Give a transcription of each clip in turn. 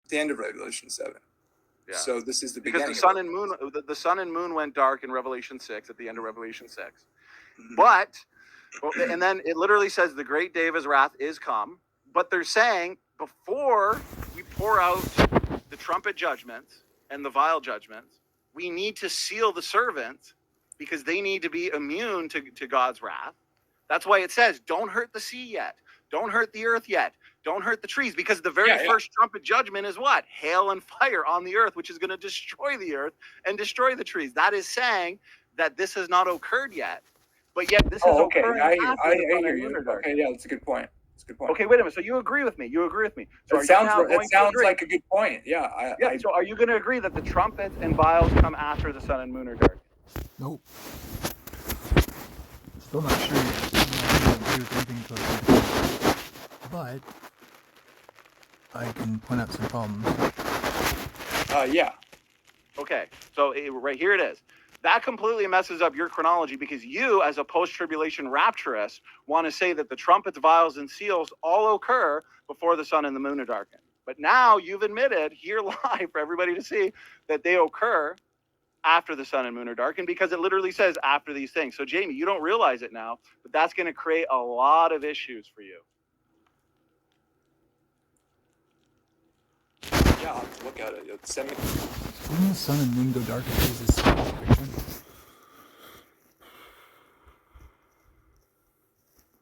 The end of Revelation 7. Yeah. So this is the because beginning. The sun and moon went dark in Revelation 6 at the end of Revelation 6. Mm-hmm. But, and then it literally says the great day of his wrath is come. But they're saying before we pour out the trumpet judgments and the vial judgments, we need to seal the servants because they need to be immune to God's wrath. That's why it says, don't hurt the sea yet. Don't hurt the earth yet. Don't hurt the trees, because the very first trumpet judgment is what? Hail and fire on the earth, which is going to destroy the earth and destroy the trees. That is saying that this has not occurred yet, but yet this is occurring after the sun and moon are dark. Okay, yeah, that's a good point. Okay, wait a minute. So you agree with me? So it sounds like a good point. Yeah. So are you going to agree that the trumpets and vials come after the sun and moon are dark? Nope. Still not sure yet. I don't agree with anything until I see the trumpet. But I can point out some problems. Yeah. Okay, so right here it is. That completely messes up your chronology because you, as a post-tribulation rapturist, want to say that the trumpets, vials, and seals all occur before the sun and the moon are darkened. But now you've admitted here live for everybody to see that they occur after the sun and moon are darkened, because it literally says after these things. So Jamie, you don't realize it now, but that's going to create a lot of issues for you. Yeah, I'll have to look at it. Send me. When the sun and moon go dark, it is a science fiction.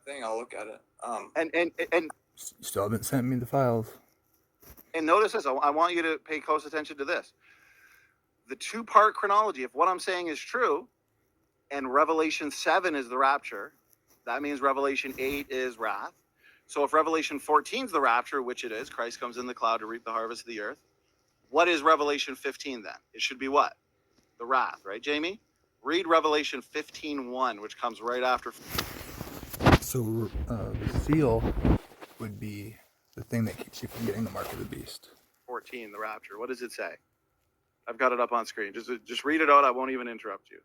Thing, I'll look at it. And You still haven't sent me the files. And notice this. I want you to pay close attention to this. The two-part chronology, if what I'm saying is true, and Revelation 7 is the rapture, that means Revelation 8 is wrath. So if Revelation 14 is the rapture, which it is, Christ comes in the cloud to reap the harvest of the earth, what is Revelation 15 then? It should be what? The wrath, right, Jamie? Read Revelation 15:1, which comes right after. So the seal would be the thing that keeps you from getting the mark of the beast. 14, the rapture. What does it say? I've got it up on screen. Just read it out. I won't even interrupt you.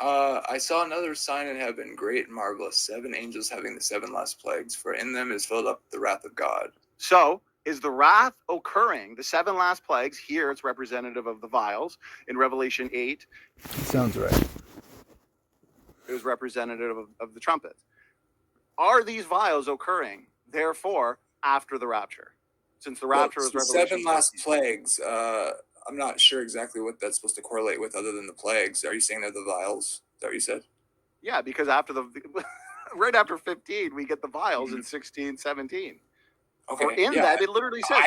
I saw another sign in heaven, great and marvelous, 7 angels having the 7 last plagues, for in them is filled up the wrath of God. So, is the wrath occurring? The 7 last plagues, here it's representative of the vials. In Revelation 8, Sounds right. it was representative of the trumpets. Are these vials occurring, therefore, after the rapture? Since the rapture was Revelation 7 last 14. plagues, I'm not sure exactly what that's supposed to correlate with other than the plagues. Are you saying they're the vials? Is that what you said? Yeah, because after right after 15, we get the vials in 16, 17. Okay. Or in that, it literally says.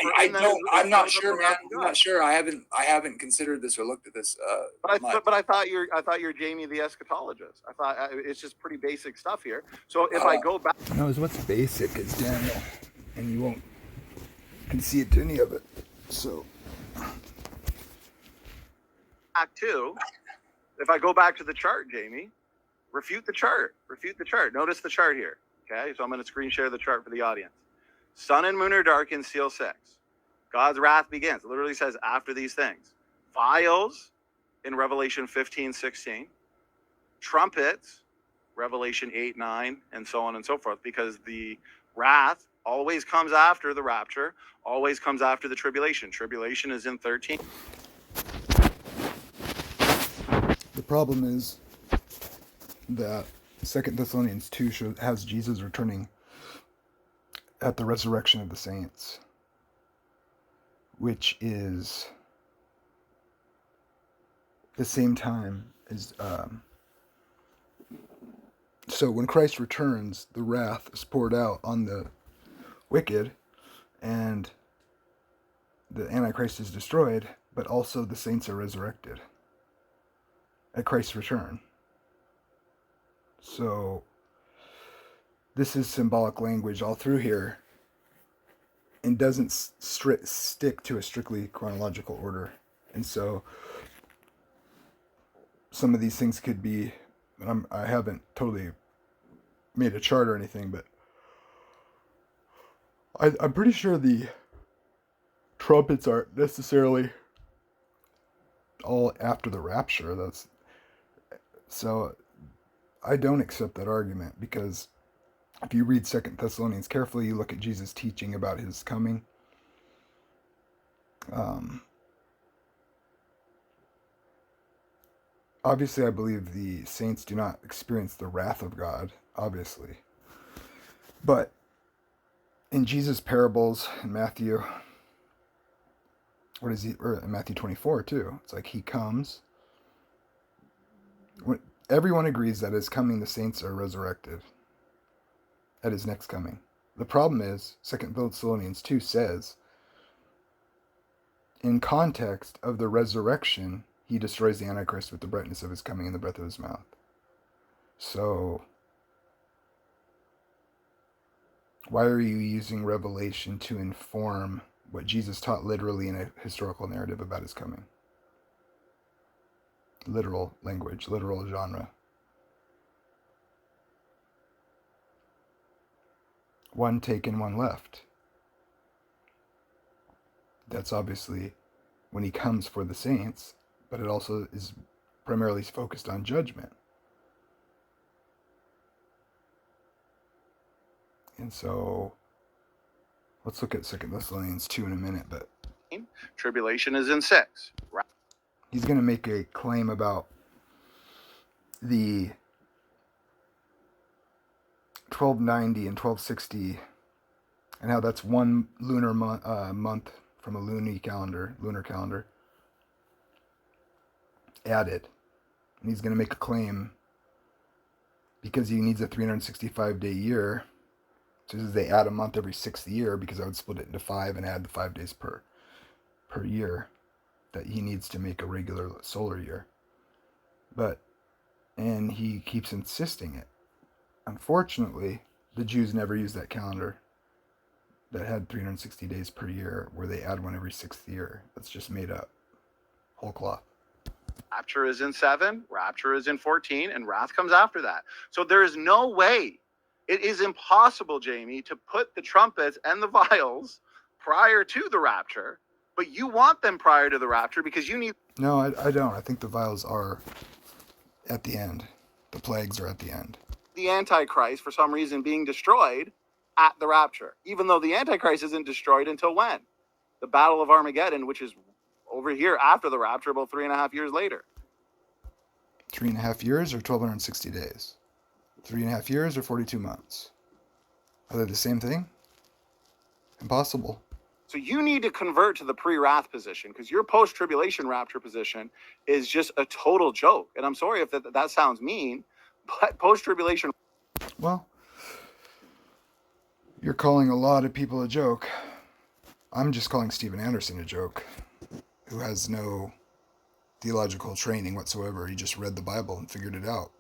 I'm not sure, man. I'm not sure. I haven't considered this or looked at this. But I thought you're Jamie the eschatologist. I thought it's just pretty basic stuff here. So if I go back, no, what's basic is Daniel, and you won't concede to any of it. So if I go back to the chart, Jamie, refute the chart. Notice the chart here. Okay, so I'm going to screen share the chart for the audience. Sun and moon are dark in seal 6. God's wrath begins. It literally says after these things. Vials in Revelation 15:16. Trumpets, Revelation 8:9, and so on and so forth, because the wrath always comes after the rapture, always comes after the tribulation. Tribulation is in 13. the problem is that 2 Thessalonians 2 has Jesus returning at the resurrection of the saints, which is the same time as so when Christ returns, the wrath is poured out on the wicked and the Antichrist is destroyed, but also the saints are resurrected at Christ's return. So this is symbolic language all through here and doesn't stick to a strictly chronological order. And so some of these things could be, and I haven't totally made a chart or anything, but I'm pretty sure the trumpets aren't necessarily all after the rapture. So I don't accept that argument, because if you read 2 Thessalonians carefully, you look at Jesus' teaching about his coming, Obviously, I believe the saints do not experience the wrath of God, obviously. But in Jesus' parables in Matthew, or in Matthew 24 too, it's like he comes. Everyone agrees that at his coming the saints are resurrected at his next coming. The problem is, 2 Thessalonians 2 says, in context of the resurrection, he destroys the Antichrist with the brightness of his coming and the breath of his mouth. So, why are you using Revelation to inform what Jesus taught literally in a historical narrative about his coming? Literal language, literal genre. One taken, one left. That's obviously when he comes for the saints, but it also is primarily focused on judgment. And so, let's look at 2 Thessalonians 2 in a minute, but Tribulation is in 6. Right? He's going to make a claim about the 1290 and 1260 and how that's one lunar month from a lunar calendar added. And he's going to make a claim because he needs a 365-day year. So they add a month every 6th year, because I would split it into 5 and add the 5 days per year that he needs to make a regular solar year. And he keeps insisting it. Unfortunately, the Jews never used that calendar that had 360 days per year, where they add one every 6th year. That's just made up. Whole cloth. Rapture is in 7, rapture is in 14, and wrath comes after that. So there is no way, it is impossible, Jamie, to put the trumpets and the vials prior to the rapture, but you want them prior to the rapture because you need... No, I don't. I think the vials are at the end. The plagues are at the end. The Antichrist, for some reason, being destroyed at the rapture, even though the Antichrist isn't destroyed until when? The Battle of Armageddon, which is over here after the rapture, about 3.5 years later. 3.5 years or 1,260 days? 3.5 years or 42 months? Are they the same thing? Impossible. So you need to convert to the pre-wrath position, because your post-tribulation rapture position is just a total joke. And I'm sorry if that sounds mean, but post-tribulation... Well, you're calling a lot of people a joke. I'm just calling Steven Anderson a joke, who has no theological training whatsoever. He just read the Bible and figured it out.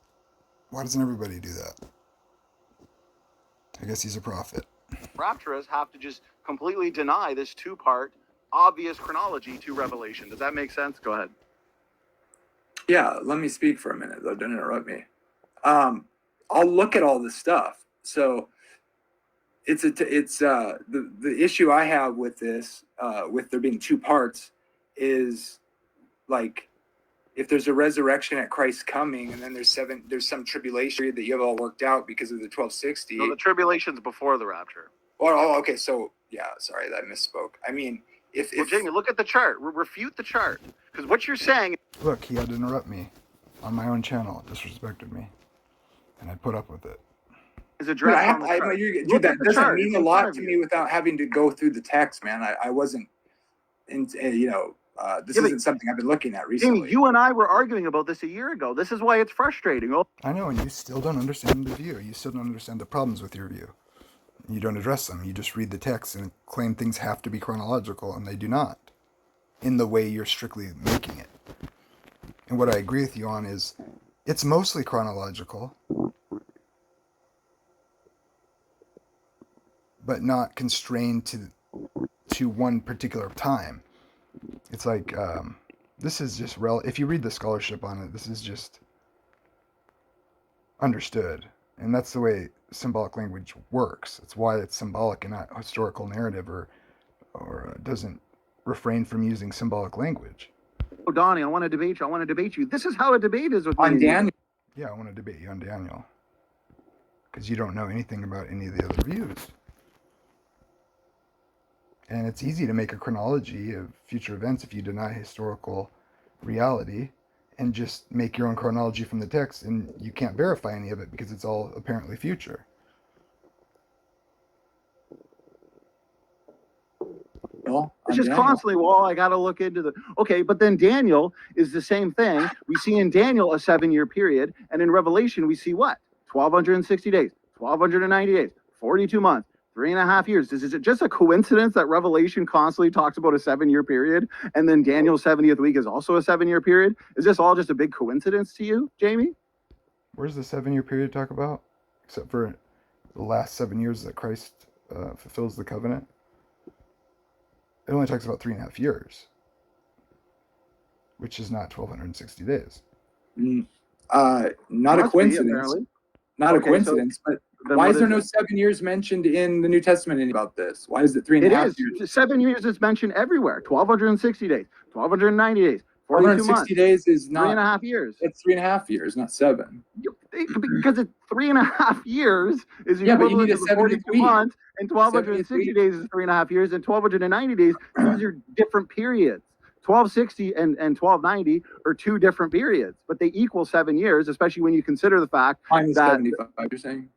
Why doesn't everybody do that? I guess he's a prophet. Rapturists have to just completely deny this two-part obvious chronology to Revelation. Does that make sense? Go ahead. Yeah, let me speak for a minute, though. Don't interrupt me. I'll look at all this stuff. So the issue I have with this, with there being two parts, is like, if there's a resurrection at Christ's coming, and then there's some tribulation that you have all worked out because of the 1260. No, the tribulation's before the rapture. Oh, okay. So yeah, sorry, that misspoke. I mean, if Jamie, look at the chart. Refute the chart, because what you're saying... Look, he had to interrupt me on my own channel. Disrespected me, and I put up with it. Is addressed on the chart. Dude, that doesn't mean a lot to me without having to go through the text, man. I wasn't, this isn't something I've been looking at recently. Jamie, you and I were arguing about this a year ago. This is why it's frustrating. Oh, I know, and you still don't understand the view. You still don't understand the problems with your view. You don't address them. You just read the text and claim things have to be chronological, and they do not, in the way you're strictly making it. And what I agree with you on is, it's mostly chronological, but not constrained to one particular time. It's like, this is just if you read the scholarship on it, this is just understood. And that's the way symbolic language works. It's why it's symbolic and not historical narrative, or doesn't refrain from using symbolic language. Oh, Donnie, I want to debate you. I want to debate you. This is how a debate is with on Daniel. Yeah, I want to debate you on Daniel, because you don't know anything about any of the other views. And it's easy to make a chronology of future events if you deny historical reality and just make your own chronology from the text, and you can't verify any of it because it's all apparently future. Well, It's I'm just Daniel. constantly, well, I got to look into the. Okay, but then Daniel is the same thing. We see in Daniel a 7-year period, and in Revelation we see what? 1,260 days, 1,290 days, 42 months, 3.5 years. Is it just a coincidence that Revelation constantly talks about a 7-year period, and then Daniel's 70th week is also a 7-year period? Is this all just a big coincidence to you, Jamie? Where's the 7-year period talk about? Except for the last 7 years that Christ fulfills the covenant. It only talks about 3.5 years, which is not 1,260 days. Not a Must be, coincidence. apparently. Not a Okay, coincidence, but Then why what is there is no it? 7 years mentioned in the New Testament about this? Why is it three and It a half is. years? 7 years is mentioned everywhere. 1,260 days, 1,290 days, 42 months, 160 days is not. 3.5 years. It's 3.5 years, not 7. Because it's 3.5 years is Yeah, but you equivalent need a to the 70th 42 week. months, and 70th 1,260 week. days is 3.5 years, and 1,290 days. These are different periods. 1,260 and 1,290 are two different periods, but they equal 7 years, especially when you consider the fact Mine is that 75, you're saying?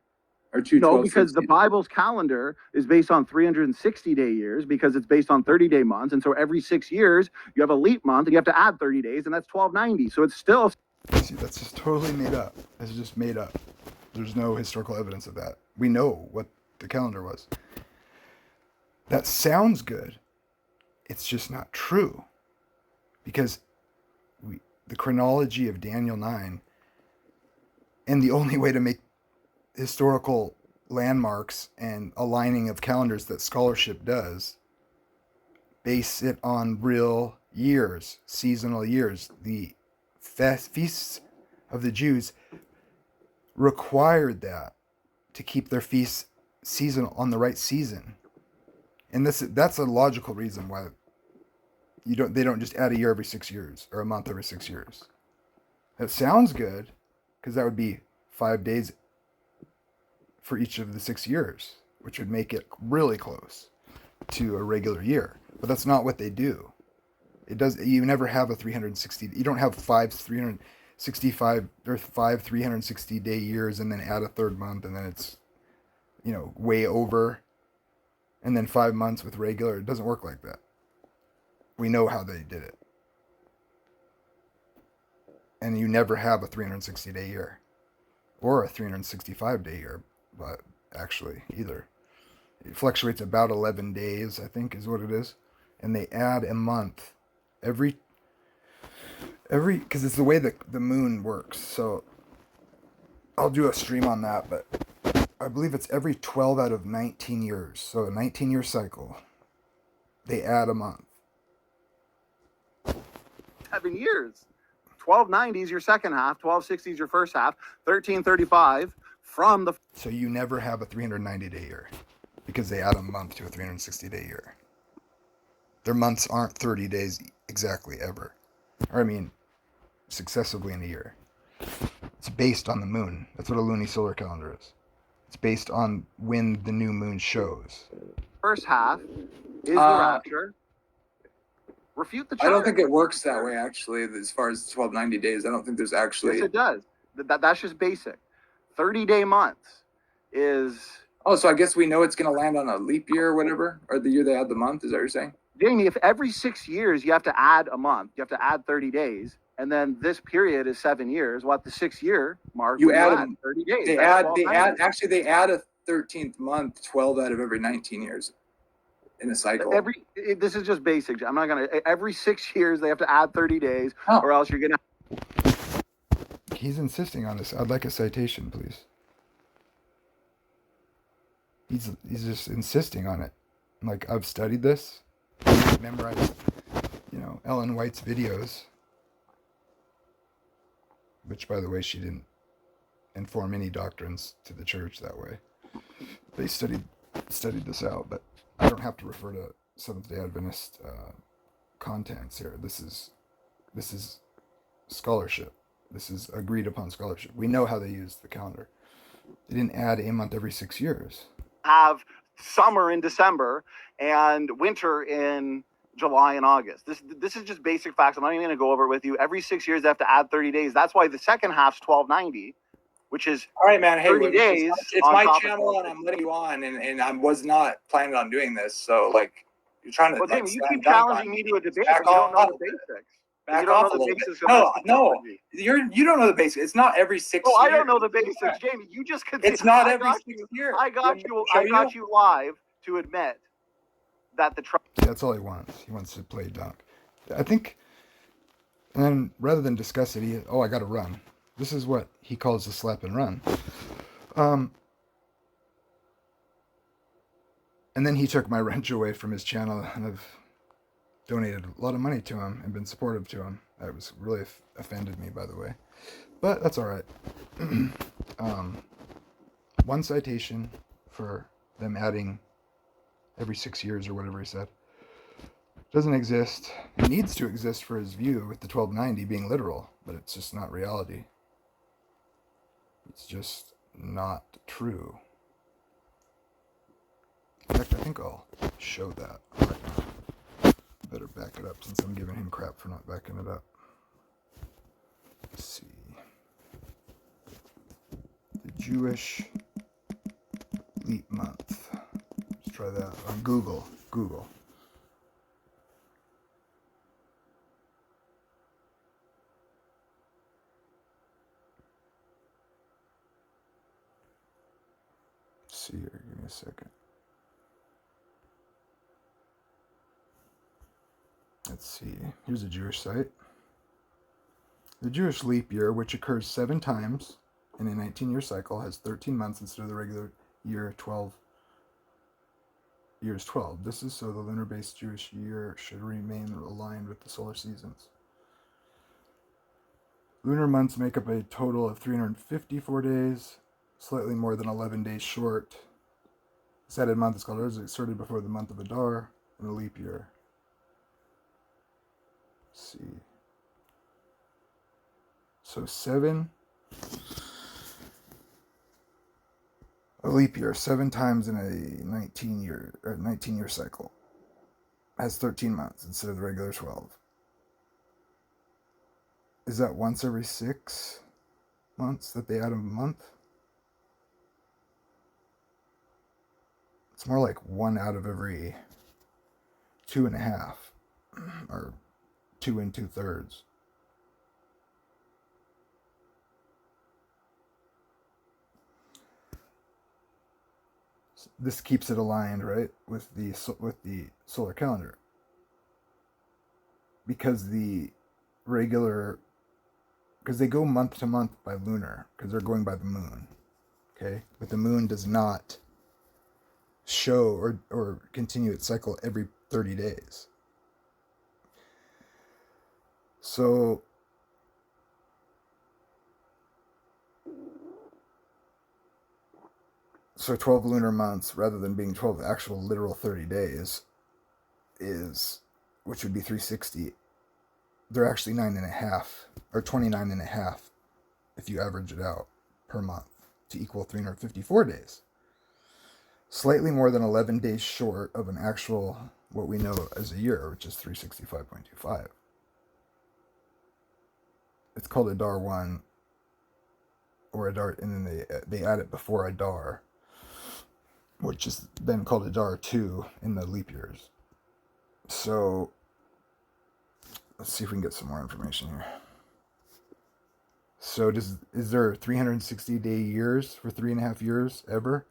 Or 2 no, 12, because the 60. Bible's calendar is based on 360-day years because it's based on 30-day months. And so every 6 years, you have a leap month and you have to add 30 days, and that's 1,290. So it's still. See, that's just totally made up. It's just made up. There's no historical evidence of that. We know what the calendar was. That sounds good. It's just not true. Because the chronology of Daniel 9, and the only way to make historical landmarks and aligning of calendars that scholarship does, base it on real years, seasonal years. The feasts of the Jews required that to keep their feasts seasonal on the right season. And that's a logical reason why they don't just add a year every 6 years or a month every 6 years. That sounds good, because that would be 5 days for each of the 6 years, which would make it really close to a regular year. But that's not what they do. It does. You never have a 360. You don't have 365 or 360-day years and then add a third month and then it's, way over, and then 5 months with regular. It doesn't work like that. We know how they did it. And you never have a 360-day year or a 365-day year, but actually either. It fluctuates about 11 days, I think is what it is. And they add a month every, because it's the way that the moon works. So I'll do a stream on that, but I believe it's every 12 out of 19 years. So a 19-year cycle, they add a month. 7 years. 1,290 is your second half, 1,260 is your first half, 1,335 from the. So you never have a 390-day year because they add a month to a 360-day year. Their months aren't 30 days exactly ever. Or successively in a year. It's based on the moon. That's what a lunisolar calendar is. It's based on when the new moon shows. First half is the rapture. Refute the chart. I don't think it works that way, actually, as far as 1290 days. I don't think there's actually. Yes, it does. That's just basic. 30-day months is. Oh, so I guess we know it's going to land on a leap year or whatever, or the year they add the month. Is that what you're saying? Jamie, if every 6 years you have to add a month, you have to add 30 days, and then this period is 7 years, well, at the 6-year mark, you add 30 days. They add a 13th month 12 out of every 19 years in a cycle. This is just basic. I'm not going to, every 6 years they have to add 30 days, or else you're going to. He's insisting on this. I'd like a citation, please. He's just insisting on it. Like, I've studied this. I've memorized, Ellen White's videos. Which, by the way, she didn't inform any doctrines to the church that way. They studied this out, but I don't have to refer to Seventh-day Adventist contents here. This is scholarship. This is agreed upon scholarship. We know how they use the calendar. They didn't add a month every 6 years. Have summer in December and winter in July and August. This is just basic facts. I'm not even going to go over it with you. Every 6 years, they have to add 30 days. That's why the second half's 1290, which is All right, man. Hey, 30 days. it's on my top of channel, and 1260. I'm letting you on, and I was not planning on doing this. So, like, you're trying to Well, like Jamie, you slam keep dunk challenging on me me. to a debate, Back but you don't know off. the basics. Back You don't off know a the little bit. basics of No, eschatology. you don't know the basics. It's not every 6 Oh, years. I don't know the basics, Jamie. You just conceded. It's not I every got 6 you. years. I got You you. want me to show I got you live to admit that the Trump. That's all he wants. He wants to play dunk. I think, and then rather than discuss it, I got to run. This is what he calls the slap and run. And then he took my wrench away from his channel, and I've donated a lot of money to him and been supportive to him. That was really offended me, by the way. But that's all right. One citation for them adding every 6 years or whatever he said doesn't exist. It needs to exist for his view with the 1290 being literal, but it's just not reality. It's just not true. In fact, I think I'll show that right now. Better back it up since I'm giving him crap for not backing it up. Let's see. The Jewish Leap Month. Let's try that on Google. Let's see here. Give me a second. Let's see. Here's a Jewish site. The Jewish leap year, which occurs 7 times in a 19-year cycle, has 13 months instead of the regular year 12. Years 12. This is so the lunar-based Jewish year should remain aligned with the solar seasons. Lunar months make up a total of 354 days, slightly more than 11 days short. This added month is called asserted before the month of Adar in a leap year. Let's see. So 7, a leap year, 7 times in a 19-year cycle, has 13 months instead of the regular 12. Is that once every 6 months that they add a month? It's more like 1 out of every 2.5, or 2 2/3. This keeps it aligned, right, with the solar calendar, because they go month to month by lunar, because they're going by the moon. Okay, but the moon does not show or continue its cycle every 30 days. So So 12 lunar months, rather than being 12 actual literal 30 days, which would be 360, they're actually 9.5, or 29.5, if you average it out per month, to equal 354 days. Slightly more than 11 days short of an actual, what we know as a year, which is 365.25. It's called Adar 1, or Adar, and then they add it before Adar, which has been called Adar 2 in the leap years. So let's see if we can get some more information here. So is there 360-day years for 3.5 years ever?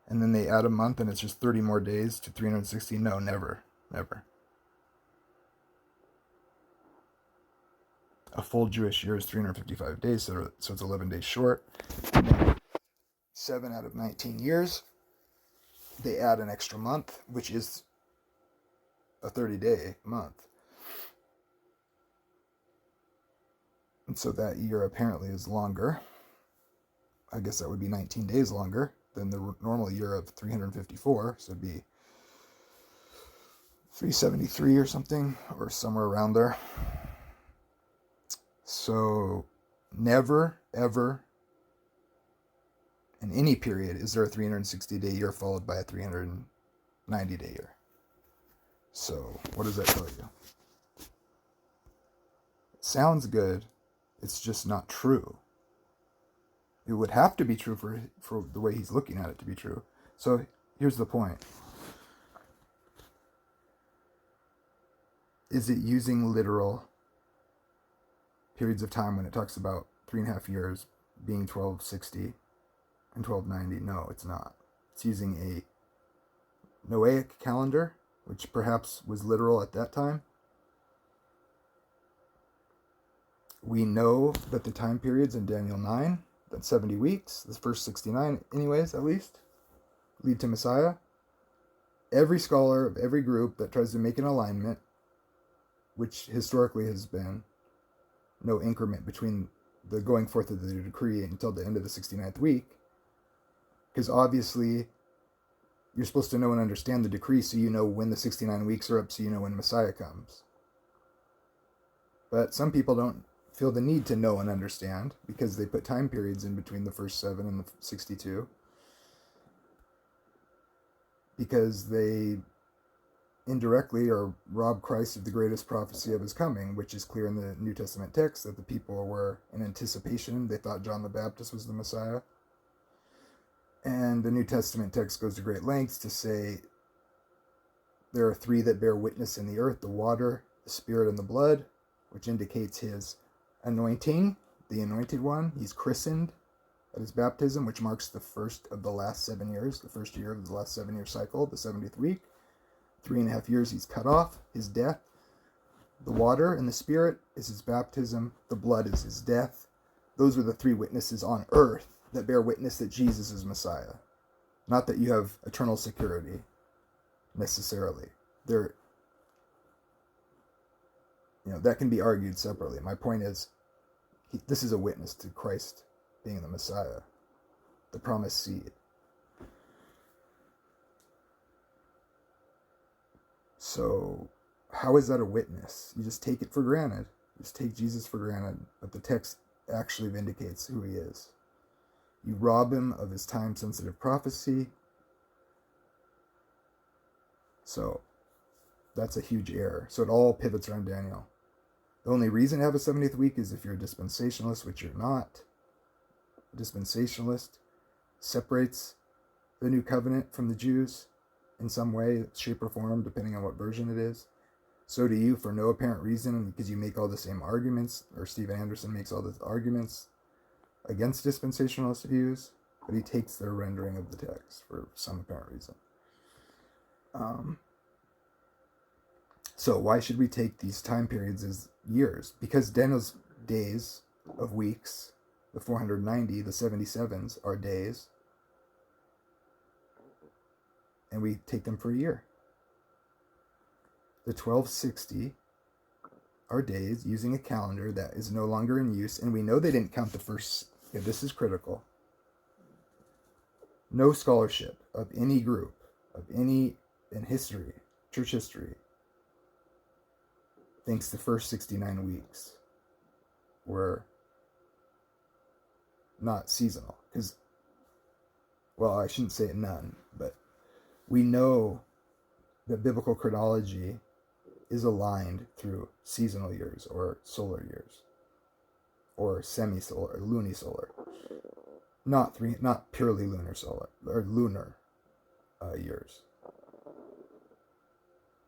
And then they add a month and it's just 30 more days to 360? No, never. A full Jewish year is 355 days, so it's 11 days short. And then 7 out of 19 years, they add an extra month, which is a 30-day month. And so that year apparently is longer. I guess that would be 19 days longer than the normal year of 354. So it'd be 373 or something, or somewhere around there. So never, ever, in any period, is there a 360-day year followed by a 90-day year. So, what does that tell you? It sounds good. It's just not true. It would have to be true for the way he's looking at it to be true. So, here's the point. Is it using literal periods of time when it talks about 3.5 years being 1260 and 1290? No, it's not. It's using a Noahic calendar, which perhaps was literal at that time. We know that the time periods in Daniel 9, that's 70 weeks, the first 69 anyways, at least, lead to Messiah. Every scholar of every group that tries to make an alignment, which historically has been no increment between the going forth of the decree until the end of the 69th week, because obviously you're supposed to know and understand the decree so you know when the 69 weeks are up, so you know when Messiah comes. But some people don't feel the need to know and understand because they put time periods in between the first 7 and the 62, because they indirectly or rob Christ of the greatest prophecy of his coming, which is clear in the New Testament text that the people were in anticipation. They thought John the Baptist was the Messiah. And the New Testament text goes to great lengths to say there are 3 that bear witness in the earth: the water, the spirit, and the blood, which indicates his anointing, the anointed one. He's christened at his baptism, which marks the first of the last 7 years, the first year of the last 7-year cycle, the 70th week. 3.5 years he's cut off, his death. The water and the spirit is his baptism. The blood is his death. Those are the 3 witnesses on earth that bear witness that Jesus is Messiah. Not that you have eternal security, necessarily. That can be argued separately. My point is, this is a witness to Christ being the Messiah, the promised seed. So, how is that a witness? You just take it for granted. Just take Jesus for granted, but the text actually vindicates who he is. You rob him of his time-sensitive prophecy. So, that's a huge error. So it all pivots around Daniel. The only reason to have a 70th week is if you're a dispensationalist, which you're not. A dispensationalist separates the new covenant from the Jews in some way, shape, or form, depending on what version it is. So do you, for no apparent reason, because you make all the same arguments, or Stephen Anderson makes all the arguments against dispensationalist views, but he takes their rendering of the text for some apparent reason. So why should we take these time periods as years? Because Daniel's days of weeks, the 490, the 77s, are days, and we take them for a year. The 1260 are days using a calendar that is no longer in use, and we know they didn't count the first. Yeah, this is critical. No scholarship of any group, of any in history, church history, thinks the first 69 weeks were not seasonal. Because, well, I shouldn't say none, but we know that biblical chronology is aligned through seasonal years or solar years or semi-solar or lunisolar, not purely lunar solar or lunar years.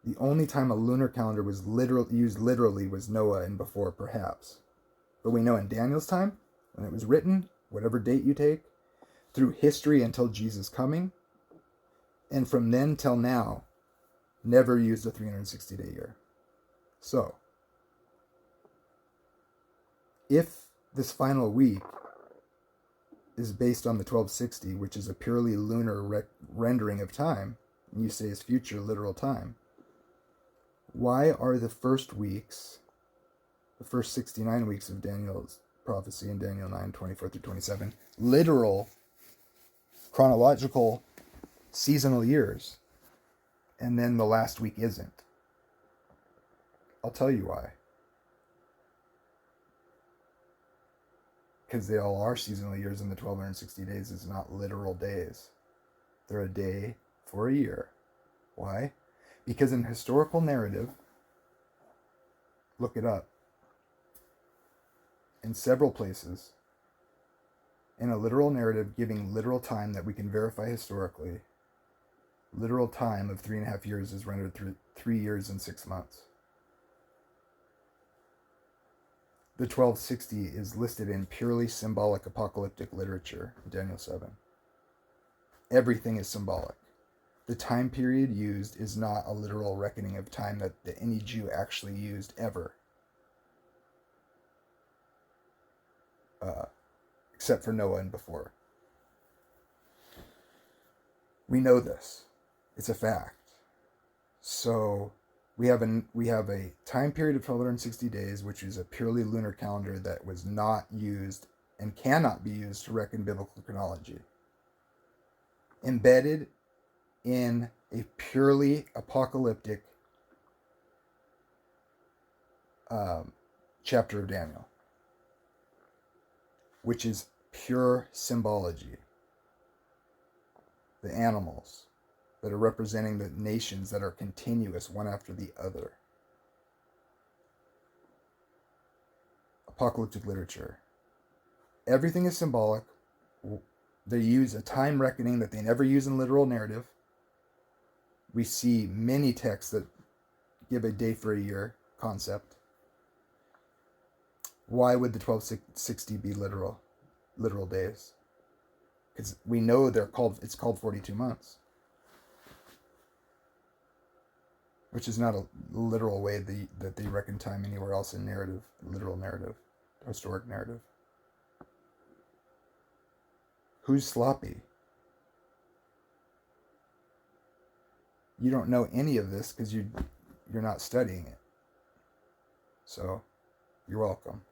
The only time a lunar calendar was used literally was Noah and before, perhaps. But we know in Daniel's time, when it was written, whatever date you take, through history until Jesus' coming, and from then till now, never used a 360-day year. So, if this final week is based on the 1260, which is a purely lunar rendering of time, and you say is future literal time, why are the first weeks, the first 69 weeks of Daniel's prophecy in Daniel 9, 24 through 27, literal, chronological, seasonal years, and then the last week isn't? I'll tell you why. Because they all are seasonal years, and the 1260 days is not literal days. They're a day for a year. Why? Because in historical narrative, look it up, in several places, in a literal narrative giving literal time that we can verify historically, literal time of 3.5 years is rendered through 3 years and 6 months. The 1260 is listed in purely symbolic apocalyptic literature in Daniel 7. Everything is symbolic. The time period used is not a literal reckoning of time that any Jew actually used ever. Except for Noah and before. We know this. It's a fact. So we have a time period of 1260 days, which is a purely lunar calendar that was not used and cannot be used to reckon biblical chronology. Embedded in a purely apocalyptic chapter of Daniel, which is pure symbology. The animals that are representing the nations that are continuous one after the other. Apocalyptic literature. Everything is symbolic. They use a time reckoning that they never use in literal narrative. We see many texts that give a day for a year concept. Why would the 1260 be literal days? Because we know it's called 42 months. Which is not a literal way that they reckon time anywhere else in narrative, literal narrative, historic narrative. Who's sloppy? You don't know any of this because you're not studying it. So, you're welcome.